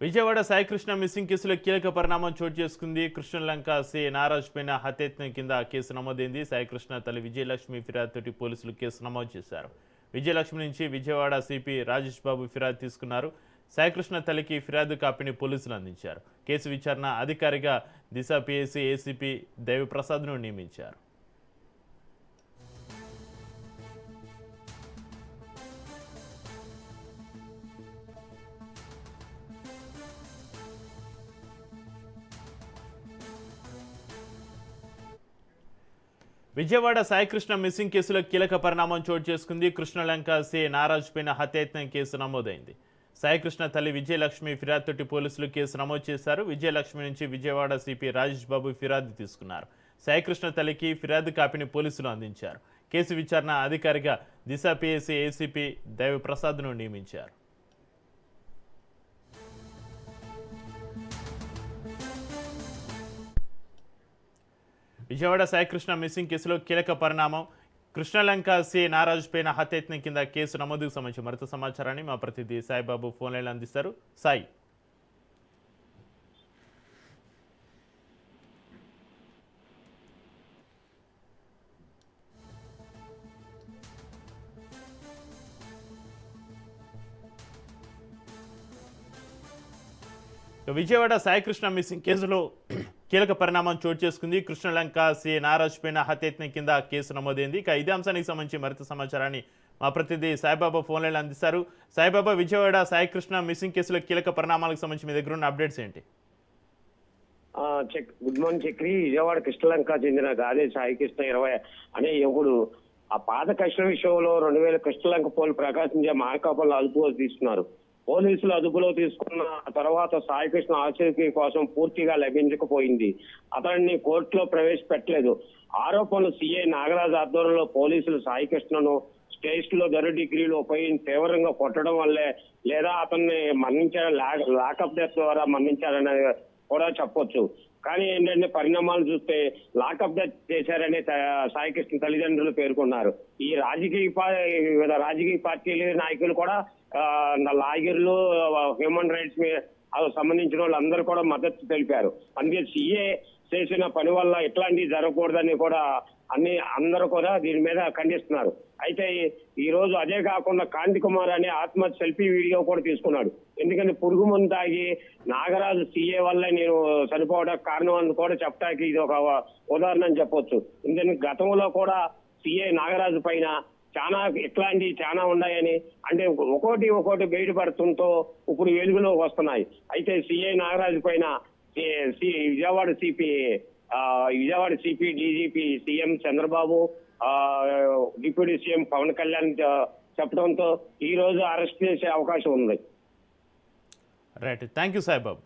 Vijayawada Saikrishna missing కేసులో కీలక పరిణామం చోటు చేసుకుంది. కృష్ణలంక సి నారాజ్ పైన హత్యాయత్నం కింద కేసు నమోదైంది. సాయికృష్ణ తల్లి విజయలక్ష్మి ఫిర్యాదుతోటి పోలీసులు కేసు నమోదు చేశారు. విజయలక్ష్మి నుంచి విజయవాడ సిపి రాజేష్ బాబు ఫిర్యాదు తీసుకున్నారు. సాయికృష్ణ తల్లికి ఫిర్యాదు కాపీని పోలీసులు అందించారు. కేసు విచారణ అధికారిగా దిశ పిఎస్సి ఏసీపీ దేవిప్రసాద్ను నియమించారు. విజయవాడ సాయికృష్ణ మిస్సింగ్ కేసులో కీలక పరిణామం చోటు చేసుకుంది. కృష్ణలంక సి నారాజ్ పైన హత్యాయత్నం కేసు నమోదైంది. సాయికృష్ణ తల్లి విజయలక్ష్మి ఫిర్యాదుతోటి పోలీసులు కేసు నమోదు చేశారు. విజయలక్ష్మి నుంచి విజయవాడ సిపి రాజేష్ బాబు ఫిర్యాదు తీసుకున్నారు. సాయికృష్ణ తల్లికి ఫిర్యాదు కాపీని పోలీసులు అందించారు. కేసు విచారణ అధికారిగా దిశ పిఎస్సి ఏసీపీ దేవిప్రసాద్ను నియమించారు. విజయవాడ సాయికృష్ణ మిస్సింగ్ కేసులో కీలక పరిణామం. కృష్ణలంక సి నారాజ్ పైన హత్యాయత్నం కింద కేసు నమోదుకు సంబంధించి మరింత సమాచారాన్ని మా ప్రతినిధి సాయిబాబు ఫోన్ లైన్ అందిస్తారు. సాయి, విజయవాడ సాయికృష్ణ మిస్సింగ్ కేసులో కీలక పరిణామం చోటు చేసుకుంది. కృష్ణలంక సి నారాజ్ పైన హత్యాయత్నం కింద కేసు నమోదైంది. ఇక ఇదే అంశానికి సంబంధించి మరింత సమాచారాన్ని మా ప్రతినిధి సాయిబాబా ఫోన్ లైన్ అందిస్తారు. సాయిబాబా, విజయవాడ సాయికృష్ణ మిస్సింగ్ కేసులో కీలక పరిణామాలకు సంబంధించి మీ దగ్గర ఉన్న అప్డేట్స్ ఏంటి? Good morning Chakri. విజయవాడ కృష్ణలంక చెందిన గాదే సాయికృష్ణ 20 అనే యువకుడు ఆ పాత కృష్ణ విషయంలో 2000 కృష్ణలంక పోలీసు ప్రకాశం జిల్లా మార్కాపురంలో అదుపులో తీసుకున్నారు. పోలీసులు అదుపులో తీసుకున్న తర్వాత సాయికృష్ణ ఆచూకీ కోసం పూర్తిగా లభించకపోయింది. అతన్ని కోర్టులో ప్రవేశపెట్టలేదు. ఆరోపణలు సిఐ నాగరాజు ఆధ్వర్యంలో పోలీసులు సాయికృష్ణను స్టేషన్ లో 2 డిగ్రీలు ఉపయోగించి తీవ్రంగా కొట్టడం వల్లే లేదా అతన్ని లాకప్ డెత్ ద్వారా మరణించారని కూడా చెప్పొచ్చు. కానీ ఏంటంటే పరిణామాలు చూస్తే లాకప్ డెత్ చేశారని సాయికృష్ణ తల్లిదండ్రులు పేర్కొన్నారు. ఈ వివిధ రాజకీయ పార్టీల నాయకులు కూడా లాయర్లు, హ్యూమన్ రైట్స్ సంబంధించిన వాళ్ళందరూ కూడా మద్దతు తెలిపారు. అందుకే సీఏ చేసిన పని వల్ల ఇట్లాంటివి జరగకూడదని కూడా అందరూ కూడా దీని మీద ఖండిస్తున్నారు. అయితే ఈ రోజు అదే కాకుండా కాంతి కుమార్ అనే ఆత్మహత్య సెల్ఫీ వీడియో కూడా తీసుకున్నాడు. ఎందుకంటే పురుగు మందు తాగి నాగరాజు సీఏ వల్లే నేను చనిపోవడానికి కారణం అని కూడా చెప్పడానికి ఇది ఒక ఉదాహరణ అని చెప్పొచ్చు. ఎందుకంటే గతంలో కూడా సీఏ నాగరాజు పైన ఇట్లాంటివి చాలా ఉన్నాయని, అంటే ఒక్కోటి బయటపడుతుంటో ఇప్పుడు వెలుగులోకి వస్తున్నాయి. అయితే సిఐ నాగరాజు పైన Vijayawada CP DGP CM Chandrababu, deputy CM Pawan Kalyan చెప్పడంతో ఈ రోజు అరెస్ట్ చేసే అవకాశం ఉంది. Right, thank you Saibaba.